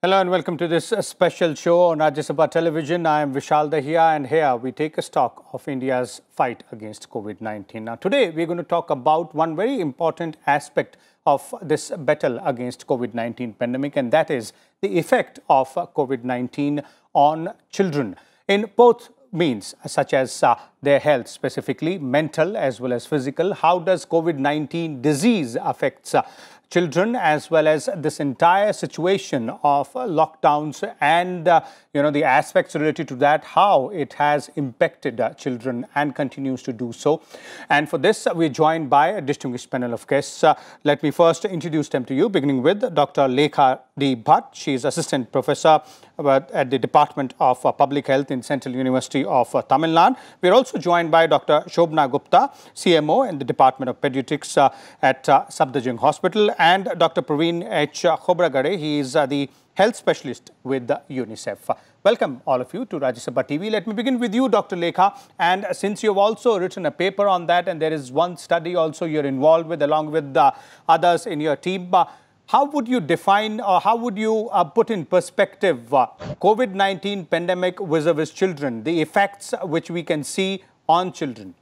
Hello and welcome to this special show on Rajya Sabha Television. I am Vishal Dahiya and here we take a stock of India's fight against COVID-19. Now today we're going to talk about one very important aspect of this battle against COVID-19 pandemic, and that is the effect of COVID-19 on children in both means, such as their health, specifically mental as well as physical. How does COVID-19 disease affects children, as well as this entire situation of lockdowns and the aspects related to that, how it has impacted children and continues to do so. And for this, we're joined by a distinguished panel of guests. Let me first introduce them to you, beginning with Dr. Lekha D. Bhatt. She is Assistant Professor at the Department of Public Health in Central University of Tamil Nadu. We're also joined by Dr. Shobna Gupta, CMO in the Department of Pediatrics at Safdarjung Hospital, and Dr. Praveen H. Khobragade. He is the health specialist with UNICEF. Welcome all of you to Rajya Sabha TV. Let me begin with you, Dr. Lekha. And since you've also written a paper on that, and there is one study also you're involved with along with others in your team, how would you define or how would you put in perspective COVID-19 pandemic vis-a-vis children, the effects which we can see on children?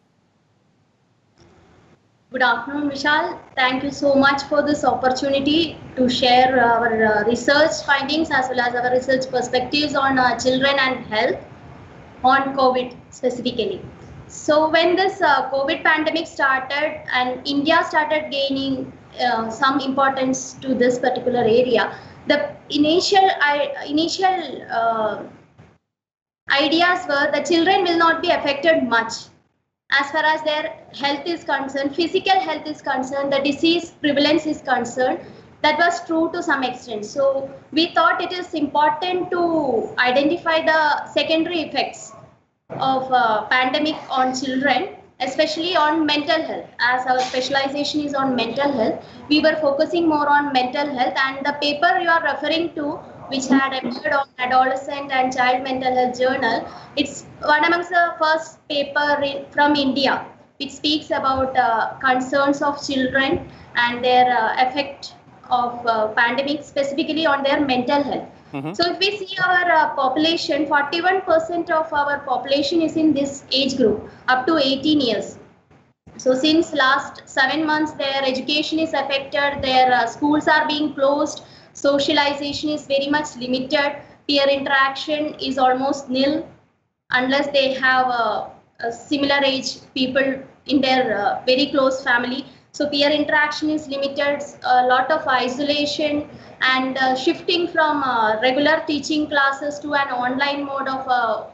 Good afternoon, Vishal. Thank you so much for this opportunity to share our research findings as well as our research perspectives on children and health on COVID specifically. So when this COVID pandemic started and India started gaining some importance to this particular area, the initial ideas were the children will not be affected much. As far as their health is concerned, physical health is concerned, the disease prevalence is concerned, that was true to some extent. So we thought it is important to identify the secondary effects of pandemic on children, especially on mental health. As our specialization is on mental health, we were focusing more on mental health, and the paper you are referring to, which had appeared on Adolescent and Child Mental Health Journal, it's one amongst the first paper from India, which speaks about concerns of children and their effect of pandemic specifically on their mental health. So if we see our population, 41% of our population is in this age group, up to 18 years. So since last 7 months, their education is affected, their schools are being closed, socialization is very much limited, peer interaction is almost nil unless they have a similar age people in their very close family. So peer interaction is limited, a lot of isolation and shifting from regular teaching classes to an online mode of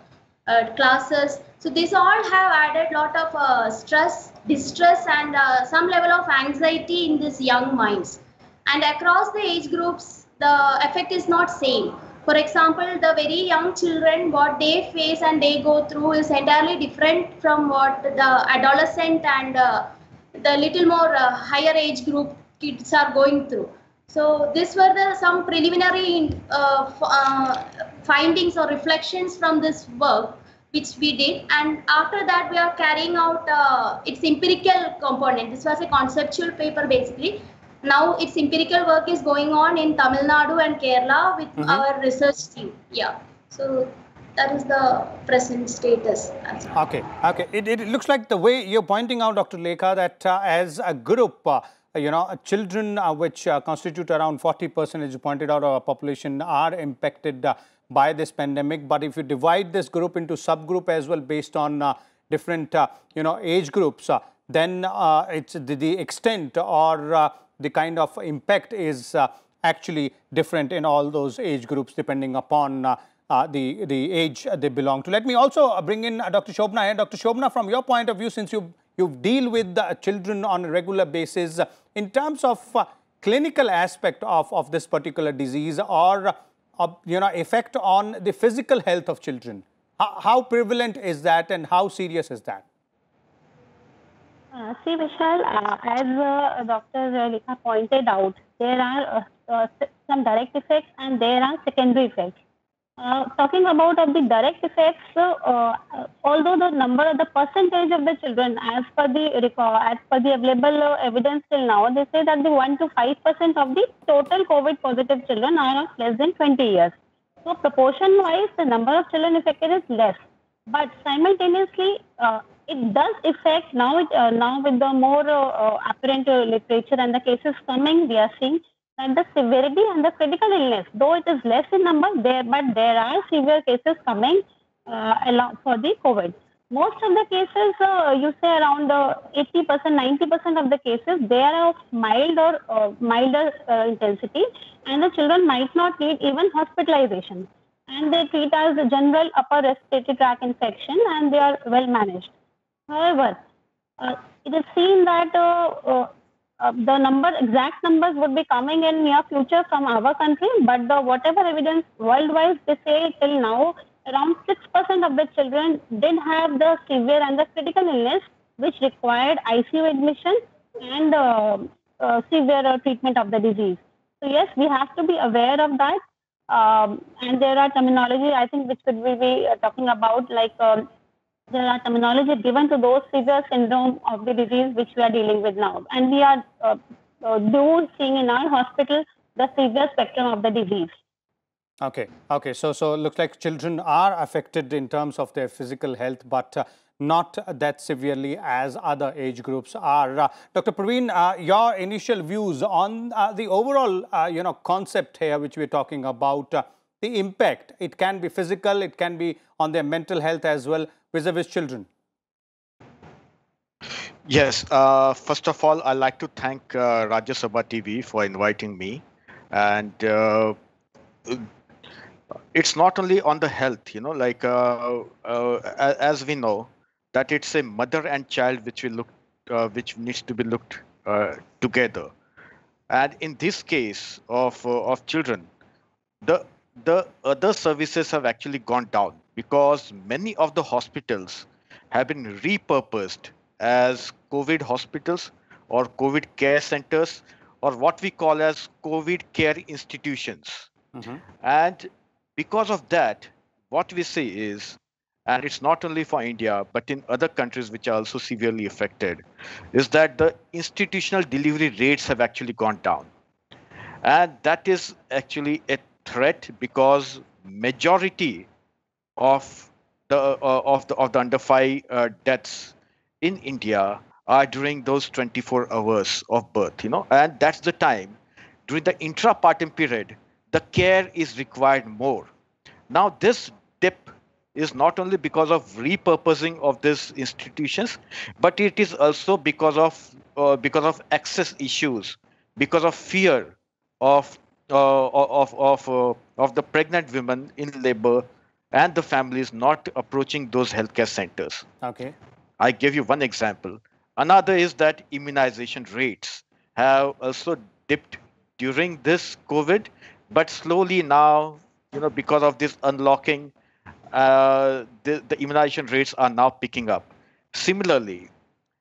classes. So these all have added lot of stress, distress and some level of anxiety in these young minds. And across the age groups, the effect is not same. For example, the very young children, what they face and they go through is entirely different from what the adolescent and the little more higher age group kids are going through. So these were some preliminary findings or reflections from this work which we did, and after that we are carrying out its empirical component. This was a conceptual paper basically. Now its empirical work is going on in Tamil Nadu and Kerala with our research team. Yeah, so that is the present status. Okay. It looks like the way you're pointing out, Dr. Lekha, that as a group, children which constitute around 40%, as you pointed out, of our population are impacted by this pandemic. But if you divide this group into subgroup as well based on different, age groups, then it's the extent or the kind of impact is actually different in all those age groups depending upon the age they belong to. Let me also bring in Dr. Shobna here. Dr. Shobna, from your point of view, since you deal with children on a regular basis, in terms of clinical aspect of this particular disease or effect on the physical health of children, how prevalent is that and how serious is that? See, Vishal, as Dr. Lekha pointed out, there are some direct effects and there are secondary effects. Talking about of the direct effects, although the percentage of the children, as per the available evidence till now, they say that the 1 to 5% of the total COVID positive children are of less than 20 years. So proportion-wise, the number of children affected is less, but simultaneously, it does affect now. Now with the more apparent literature and the cases coming, we are seeing and the severity and the critical illness, though it is less in number there, but there are severe cases coming along for the COVID. Most of the cases, you say around 80%, 90% of the cases, they are of mild or milder intensity, and the children might not need even hospitalization. And they treat as a general upper respiratory tract infection, and they are well managed. However, it is seen that the exact numbers would be coming in near future from our country, but the whatever evidence worldwide, they say till now around 6% of the children did have the severe and the critical illness which required ICU admission and severe treatment of the disease. So yes, we have to be aware of that. And there are terminology, I think, which could we be talking about, like there are terminology given to those severe syndrome of the disease which we are dealing with now. And we are seeing in our hospital the severe spectrum of the disease. Okay. So looks like children are affected in terms of their physical health, but not that severely as other age groups are. Dr. Praveen, your initial views on the overall, concept here, which we're talking about, the impact. It can be physical, it can be on their mental health as well, vis-a-vis children. Yes. First of all, I'd like to thank Rajya Sabha TV for inviting me. And it's not only on the health, as we know, that it's a mother and child which needs to be looked together. And in this case of children, the other services have actually gone down because many of the hospitals have been repurposed as COVID hospitals or COVID care centers or what we call as COVID care institutions. Mm-hmm. And because of that, what we see is, and it's not only for India, but in other countries which are also severely affected, is that the institutional delivery rates have actually gone down. And that is actually a threat because majority of the under 5 deaths in India are during those 24 hours of birth, and that's the time during the intrapartum period, the care is required more. Now, this dip is not only because of repurposing of these institutions, but it is also because of access issues, because of fear of the pregnant women in labor and the families not approaching those healthcare centers. Okay. I give you one example. Another is that immunization rates have also dipped during this COVID, but slowly now, because of this unlocking, the immunization rates are now picking up. Similarly,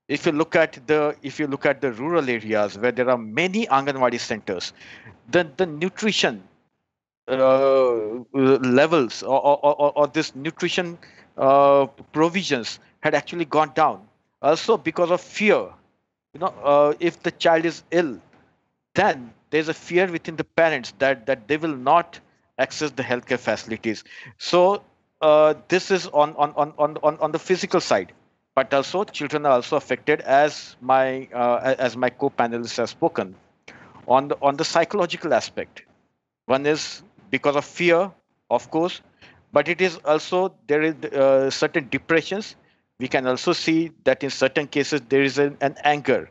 if you look at the rural areas where there are many Anganwadi centers, the nutrition levels or this nutrition provisions had actually gone down. Also because of fear, if the child is ill, then there's a fear within the parents that they will not access the healthcare facilities. So this is on the physical side, but also children are also affected, as my co-panelists have spoken, on the psychological aspect. One is because of fear, of course, but it is also there is certain depressions. We can also see that in certain cases there is an anger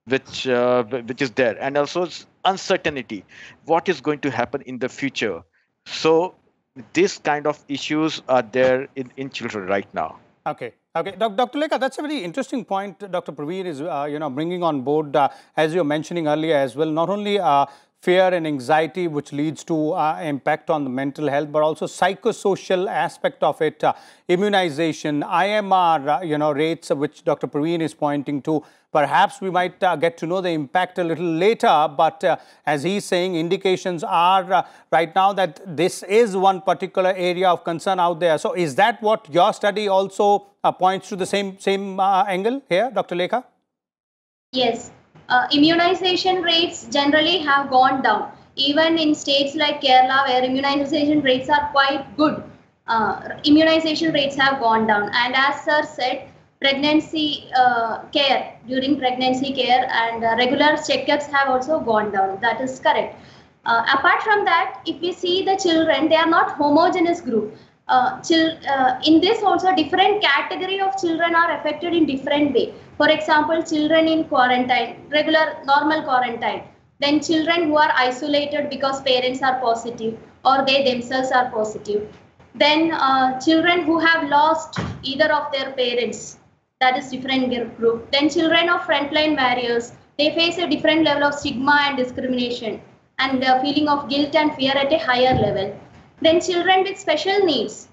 which is there, and also uncertainty. What is going to happen in the future? So this kind of issues are there in children right now. Okay. Dr. Lekha, that's a very interesting point Dr. Praveen is, bringing on board, as you were mentioning earlier as well, not only fear and anxiety, which leads to impact on the mental health, but also psychosocial aspect of it, immunization, IMR, rates, which Dr. Praveen is pointing to. Perhaps we might get to know the impact a little later, but as he's saying, indications are right now that this is one particular area of concern out there. So is that what your study also points to, the same angle here, Dr. Lekha? Yes. Immunization rates generally have gone down. Even in states like Kerala, where immunization rates are quite good, immunization rates have gone down. And as Sir said, pregnancy care, during pregnancy care and regular checkups have also gone down. That is correct. Apart from that, if we see the children, they are not homogeneous group. In this also, different category of children are affected in different way. For example, children in quarantine, regular normal quarantine, then children who are isolated because parents are positive or they themselves are positive, then children who have lost either of their parents, that is different group, then children of frontline warriors, they face a different level of stigma and discrimination and the feeling of guilt and fear at a higher level. Then children with special needs,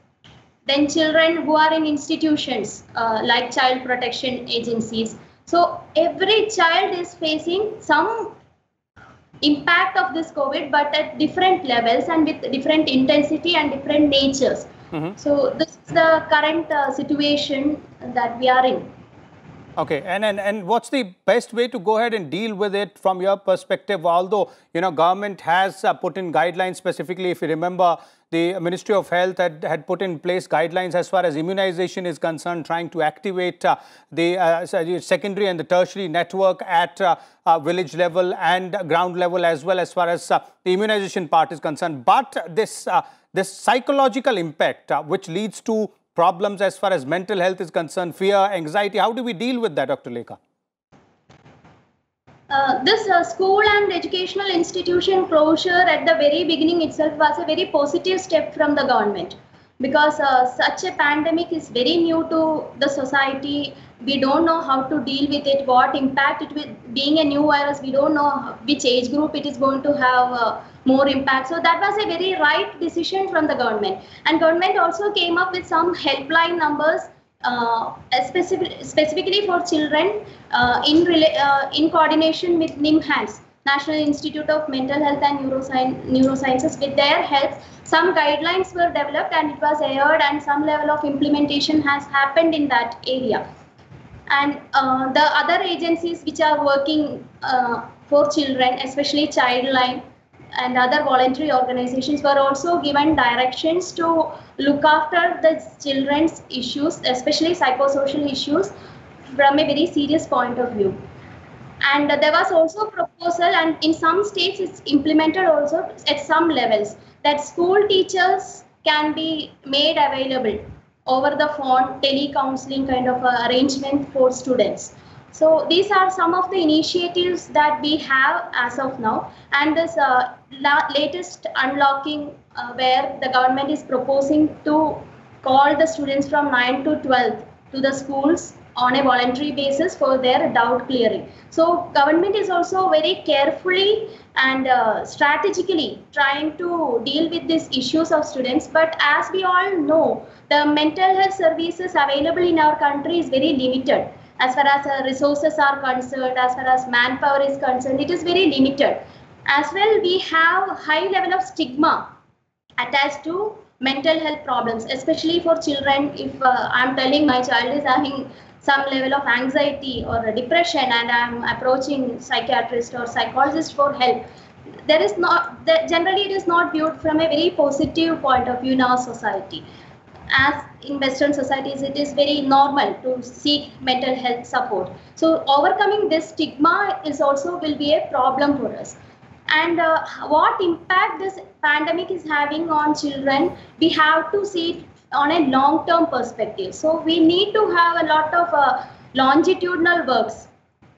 then children who are in institutions like child protection agencies. So every child is facing some impact of this COVID, but at different levels and with different intensity and different natures. So this is the current situation that we are in. Okay, and what's the best way to go ahead and deal with it from your perspective? Although, government has put in guidelines specifically, if you remember, the Ministry of Health had put in place guidelines as far as immunization is concerned, trying to activate the secondary and the tertiary network at village level and ground level as well, as far as the immunization part is concerned. But this psychological impact, which leads to problems as far as mental health is concerned, fear, anxiety, how do we deal with that, Dr. Lekha? This school and educational institution closure at the very beginning itself was a very positive step from the government, because such a pandemic is very new to the society. We don't know how to deal with it, what impact it will, being a new virus, we don't know which age group it is going to have more impact. So that was a very right decision from the government. And government also came up with some helpline numbers specifically for children in coordination with NIMHANS, National Institute of Mental Health and Neurosciences. With their help, some guidelines were developed and it was aired, and some level of implementation has happened in that area. And the other agencies which are working for children, especially Childline and other voluntary organizations, were also given directions to look after the children's issues, especially psychosocial issues, from a very serious point of view. And there was also a proposal, and in some states it's implemented also at some levels, that school teachers can be made available over the phone, tele-counseling kind of arrangement for students. So these are some of the initiatives that we have as of now. And this latest unlocking where the government is proposing to call the students from 9 to 12th to the schools on a voluntary basis for their doubt clearing. So government is also very carefully and strategically trying to deal with these issues of students. But as we all know, the mental health services available in our country is very limited. As far as resources are concerned, as far as manpower is concerned, it is very limited. As well, we have high level of stigma attached to mental health problems, especially for children. If I'm telling my child is having some level of anxiety or depression and I'm approaching psychiatrist or psychologist for help, there is not, generally it is not viewed from a very positive point of view in our society. As in Western societies, it is very normal to seek mental health support. So overcoming this stigma is also will be a problem for us. And what impact this pandemic is having on children, we have to see it on a long-term perspective. So we need to have a lot of longitudinal works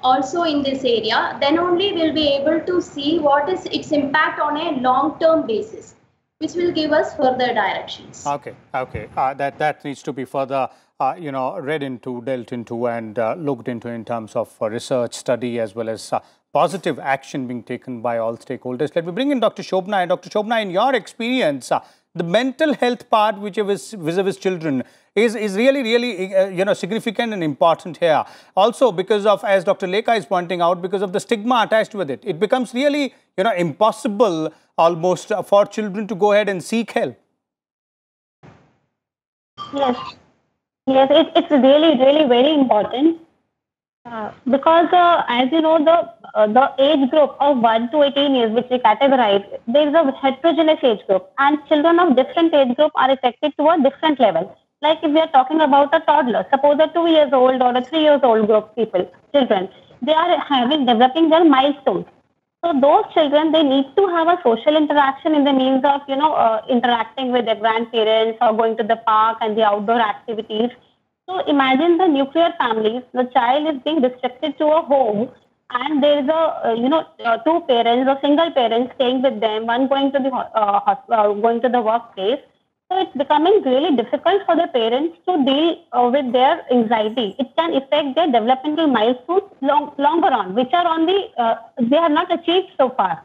also in this area. Then only we'll be able to see what is its impact on a long-term basis, which will give us further directions. Okay. That needs to be further read into, dealt into, and looked into in terms of research, study, as well as positive action being taken by all stakeholders. Let me bring in Dr. Shobhna. And Dr. Shobhna, in your experience, the mental health part, which is vis-a-vis children, is really significant and important here. Also, because of, as Dr. Lekha is pointing out, because of the stigma attached with it, it becomes really impossible almost for children to go ahead and seek help. Yes, yes, it's really, really very important because, as you know, the age group of 1 to 18 years, which we categorize, there is a heterogeneous age group, and children of different age group are affected to a different level. Like if we are talking about a toddler, suppose a 2 years old or a 3 years old group of children, they are developing their milestones. So those children, they need to have a social interaction in the means of, interacting with their grandparents or going to the park and the outdoor activities. So imagine the nuclear families, the child is being restricted to a home and there is two parents or single parents staying with them, one going to the hospital, going to the workplace. So it's becoming really difficult for the parents to deal with their anxiety. It can affect their developmental milestones longer on, which are on they have not achieved so far.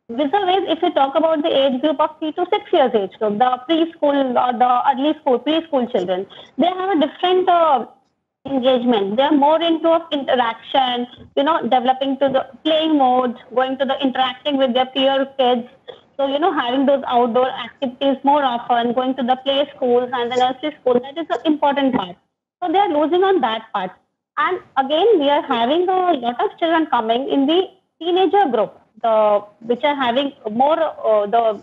Vis-a-vis, if you talk about the age group of 3 to 6 years age group, the preschool or the early school, preschool children, they have a different engagement. They are more into interaction, developing to the playing mode, going to the interacting with their peer kids. So, having those outdoor activities more often, going to the play schools and the nursery school, that is an important part. So they are losing on that part. And again, we are having a lot of children coming in the teenager group, which are having more,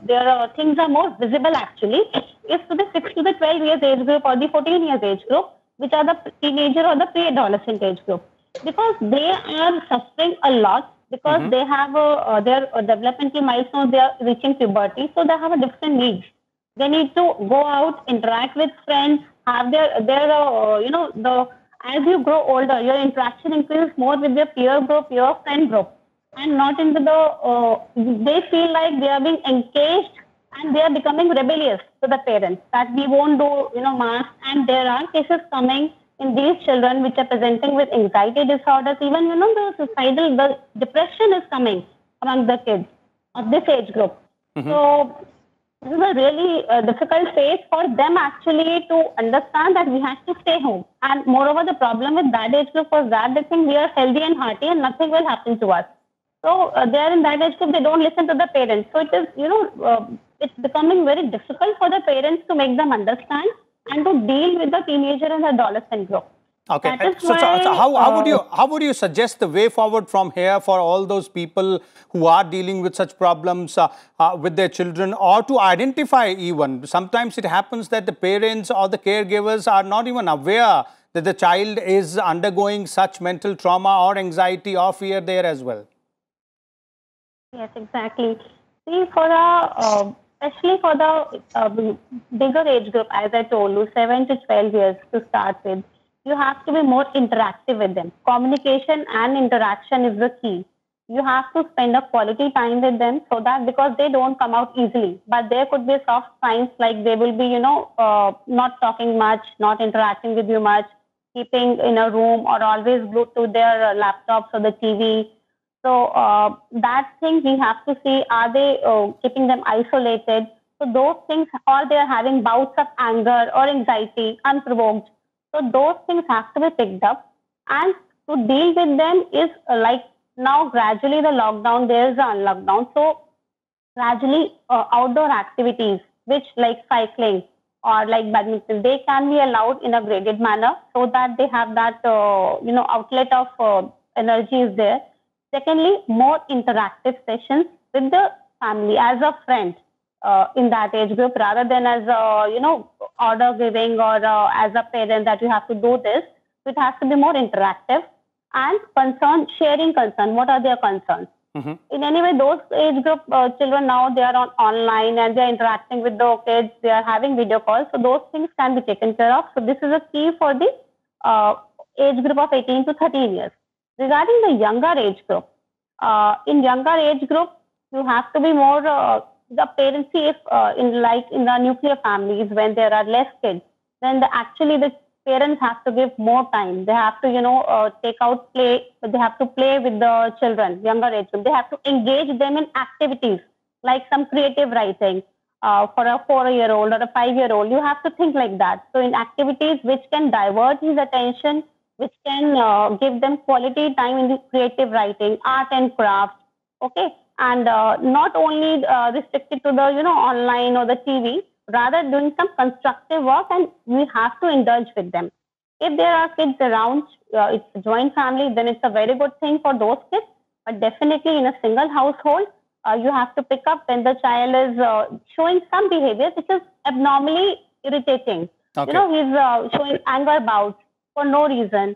their things are more visible actually. If to the 6 to the 12 years age group or the 14 years age group, which are the teenager or the pre-adolescent age group, because they are suffering a lot. Because they have their developmental milestones, they are reaching puberty, so they have a different needs. They need to go out, interact with friends, have their as you grow older, your interaction increases more with your peer group, your friend group, and not into they feel like they are being engaged and they are becoming rebellious to the parents that we won't do, mask. And there are cases coming in these children which are presenting with anxiety disorders, even, the depression is coming among the kids of this age group. So this is a really difficult phase for them actually to understand that we have to stay home. And moreover, the problem with that age group was that they think we are healthy and hearty and nothing will happen to us. So they are in that age group, they don't listen to the parents. So it is, it's becoming very difficult for the parents to make them understand and to deal with the teenager and adolescent group. Okay, so how would you suggest the way forward from here for all those people who are dealing with such problems with their children, or to identify even? Sometimes it happens that the parents or the caregivers are not even aware that the child is undergoing such mental trauma or anxiety or fear there as well. Yes, exactly. See, especially for the bigger age group, as I told you, 7 to 12 years to start with, you have to be more interactive with them. Communication and interaction is the key. You have to spend a quality time with them so that, because they don't come out easily, but there could be soft signs like they will be, not talking much, not interacting with you much, keeping in a room or always glued to their laptops or the TV. So that thing we have to see, are they keeping them isolated? So those things, or they are having bouts of anger or anxiety unprovoked. So those things have to be picked up. And to deal with them is like now gradually the lockdown, there is a lockdown. So gradually outdoor activities, which like cycling or like badminton, they can be allowed in a graded manner so that they have that, outlet of energy is there. Secondly, more interactive sessions with the family as a friend in that age group, rather than as a, order giving or as a parent that you have to do this. So it has to be more interactive and sharing concern. What are their concerns? In any way, those age group children now, they are online and they are interacting with the kids. They are having video calls. So those things can be taken care of. So this is a key for the age group of 18 to 13 years. Regarding the younger age group, in younger age group, you have to be more, the parents, if in the nuclear families, when there are less kids, then actually the parents have to give more time. They have to, take out play. They have to play with the children, younger age group. They have to engage them in activities like some creative writing for a 4-year-old or a 5-year-old. You have to think like that. So in activities which can divert his attention, which can give them quality time in the creative writing, art and craft. Okay, and not only restricted to the online or the TV, rather doing some constructive work, and we have to indulge with them. If there are kids around, it's a joint family, then it's a very good thing for those kids. But definitely in a single household, you have to pick up when the child is showing some behavior which is abnormally irritating. Okay. He's showing anger bouts for no reason,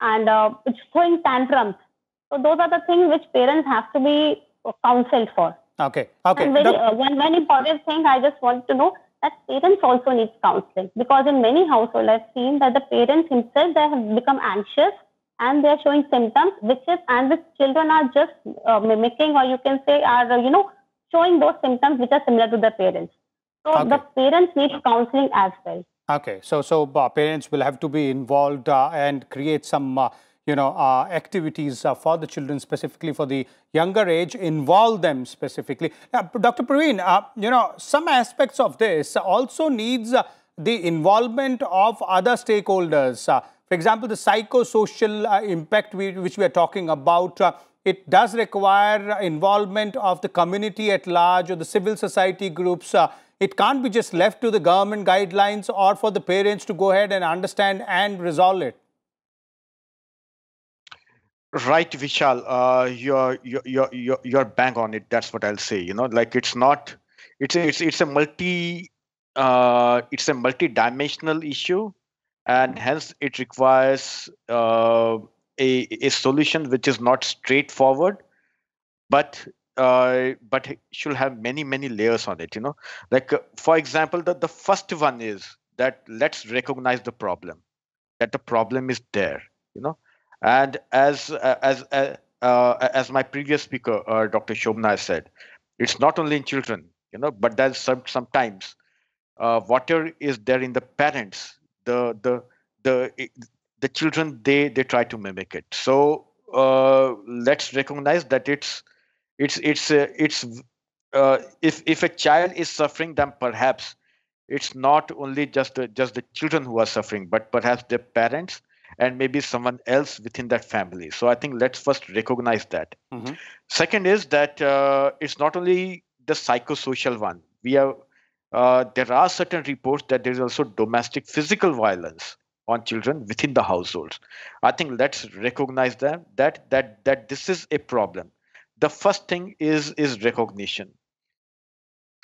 and it's throwing tantrums. So those are the things which parents have to be counseled for. Okay. Okay. And one important thing I just want to know, that parents also need counseling, because in many households I've seen that the parents themselves, they have become anxious and they are showing symptoms which children are just mimicking, or you can say are showing those symptoms which are similar to the parents. So the parents need counseling as well. Okay, so parents will have to be involved and create some activities for the children, specifically for the younger age, involve them specifically. Dr. Praveen, some aspects of this also needs the involvement of other stakeholders. For example, the psychosocial impact which we are talking about, it does require involvement of the community at large or the civil society groups. It can't be just left to the government guidelines or for the parents to go ahead and understand and resolve it. Right, Vishal. You're bang on it. That's what I'll say. Like it's not. It's a multi-dimensional issue, and hence it requires a solution which is not straightforward, but it should have many layers on it. Like for example, the first one is that let's recognize the problem, that the problem is there. And as my previous speaker, Dr. Shobna, said, it's not only in children, but there's sometimes whatever is there in the parents, the children, they try to mimic it. So let's recognize that if a child is suffering, then perhaps it's not only just the children who are suffering, but perhaps their parents and maybe someone else within that family. So I think let's first recognize that. Mm-hmm. Second is that it's not only the psychosocial one. There are certain reports that there is also domestic physical violence on children within the households. I think let's recognize that this is a problem. The first thing is recognition.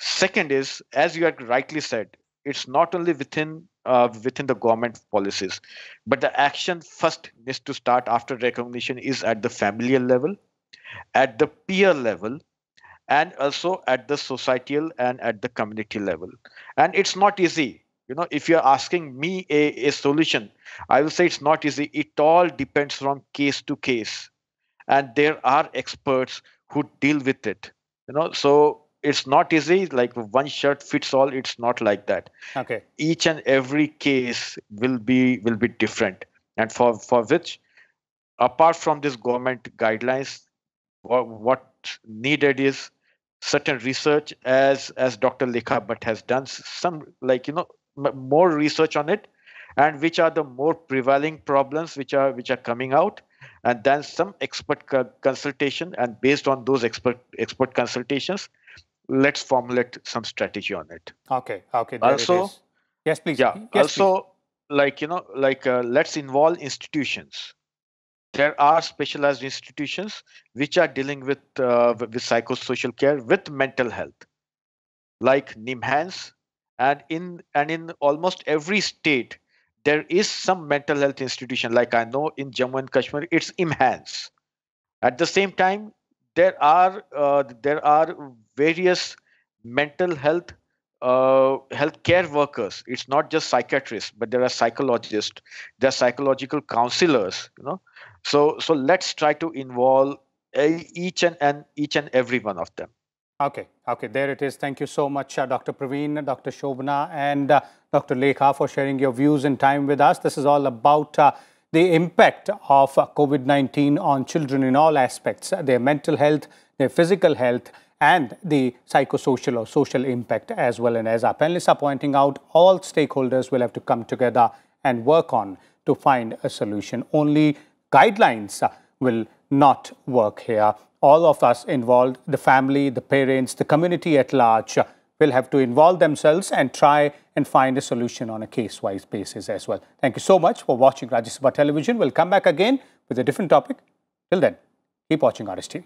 Second is, as you had rightly said, it's not only within the government policies, but the action first needs to start after recognition is at the familial level, at the peer level, and also at the societal and at the community level. And it's not easy. If you're asking me a solution, I will say it's not easy. It all depends from case to case. And there are experts who deal with it. So it's not easy, like one shirt fits all. It's not like that. Okay. Each and every case will be different, and for which, apart from this government guidelines, what needed is certain research, as Dr. Lekha Bhatt has done some more research on it, and which are the more prevailing problems which are coming out, and then some expert consultation, and based on those expert consultations, let's formulate some strategy on it. Okay. Also, yes, please. Yeah. Yes, also, please. Let's involve institutions. There are specialized institutions which are dealing with psychosocial care, with mental health, like NIMHANS, and in almost every state there is some mental health institution. Like I know in Jammu and Kashmir, it's IMHANS. At the same time, there are various mental health healthcare workers. It's not just psychiatrists, but there are psychologists, there are psychological counselors. So let's try to involve each and every one of them. Okay, there it is. Thank you so much, Dr. Praveen, Dr. Shobhana, and Dr. Lekha for sharing your views and time with us. This is all about the impact of COVID-19 on children in all aspects, their mental health, their physical health, and the psychosocial or social impact as well. And as our panelists are pointing out, all stakeholders will have to come together and work on to find a solution. Only guidelines will not work here. All of us involved, the family, the parents, the community at large, will have to involve themselves and try and find a solution on a case-wise basis as well. Thank you so much for watching Rajya Sabha Television. We'll come back again with a different topic. Till then, keep watching RSTV.